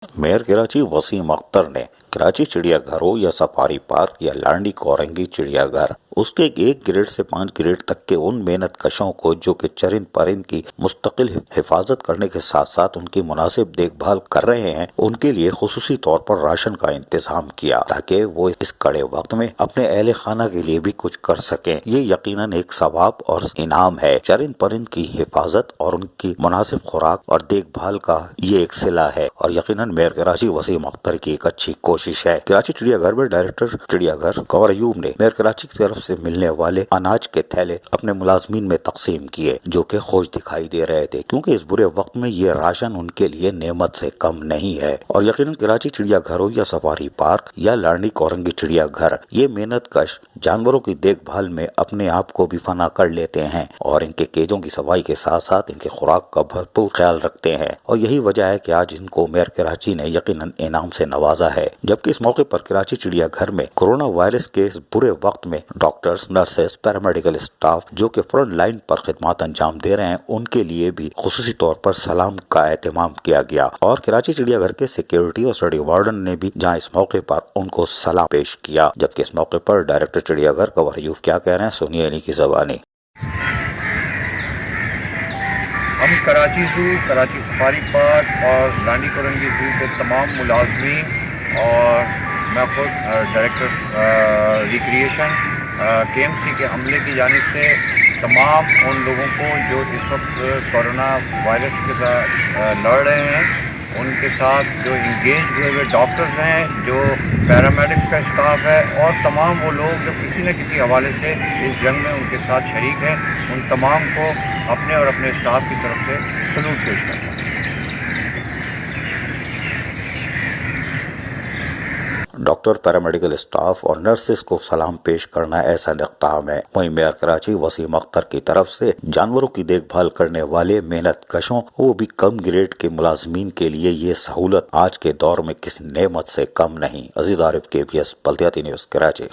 Mayor Karachi Wasim Akhtar ने कराची चिड़िया घर हो या सफारी पार्क या लांडी कोरंगी चिड़ियाघर, उसके 1 ग्रेड से 5 ग्रेड तक के उन मेहनत कशों को जो कि चरिंद परिंद की मुस्तकिल हिफाजत करने के साथ साथ उनकी मुनासिब देखभाल कर रहे हैं, उनके लिए खुसूसी तौर पर राशन का इंतजाम किया ताकि वो इस कड़े वक्त में अपने अहले खाना के लिए भी कुछ कर सकें। ये यकीनन एक सवाब और इनाम है। चरिंद परिंद की हिफाजत और उनकी मुनासिब खुराक और देखभाल का ये एक सिला है और यकीनन मेयर कराची वसीम अख्तर की एक अच्छी कोशिश है। कराची चिड़ियाघर में डायरेक्टर चिड़ियाघर कंवर अयूब ने मेयर कराची की तरफ से मिलने वाले अनाज के थैले अपने मुलाजमीन में तकसीम किए, जो कि खुश दिखाई दे रहे थे क्योंकि इस बुरे वक्त में ये राशन उनके लिए नेमत से कम नहीं है। और यकीनन कराची चिड़ियाघर हो या सफारी पार्क या लांडी कोरंगी चिड़ियाघर, ये मेहनत कश जानवरों की देखभाल में अपने आप को भी फना कर लेते हैं और इनके केजों की सफाई के साथ साथ इनके खुराक का भरपूर ख्याल रखते हैं और यही वजह है कि आज इनको मेयर कराची ने यकीनन इनाम से नवाजा है। जबकि इस मौके पर कराची चिड़ियाघर में कोरोना वायरस के इस बुरे वक्त में डॉक्टर्स, नर्सेस, पैरामेडिकल स्टाफ जो कि फ्रंट लाइन पर खिदमत अंजाम दे रहे हैं, उनके लिए भी खुसूसी तौर पर सलाम का एहतमाम किया गया और कराची चिड़ियाघर के सिक्योरिटी और स्टडी वार्डन ने भी जहां इस मौके पर उनको सलाम पेश किया। जबकि इस मौके पर डायरेक्टर चिड़ियाघर कंवर अयूब क्या कह रहे हैं, सुनिए इन्हीं की ज़बानी। हम Karachi zoo, Karachi safari park और लांडी कोरंगी ज़ू के तमाम मुलाजमीन और मैं खुद डायरेक्टर रिक्रिएशन KMC के अमले की जानिब से तमाम उन लोगों को जो इस वक्त कोरोना वायरस के साथ लड़ रहे हैं, उनके साथ जो इंगेज हुए हुए डॉक्टर्स हैं, जो पैरामेडिक्स का स्टाफ है और तमाम वो लोग जो किसी न किसी हवाले से इस जंग में उनके साथ शरीक हैं, उन तमाम को अपने और अपने स्टाफ की तरफ से सलूट पेश करता हूँ। डॉक्टर, पैरामेडिकल स्टाफ और नर्सेस को सलाम पेश करना ऐसा इक़्ताम है। वहीं मेयर कराची वसीम अख्तर की तरफ से जानवरों की देखभाल करने वाले मेहनत कशों, वो भी कम ग्रेड के मुलाजमीन के लिए ये सहूलत आज के दौर में किसी नेमत से कम नहीं। अजीज आरिफ, KBS बल्दियाती न्यूज़, कराची।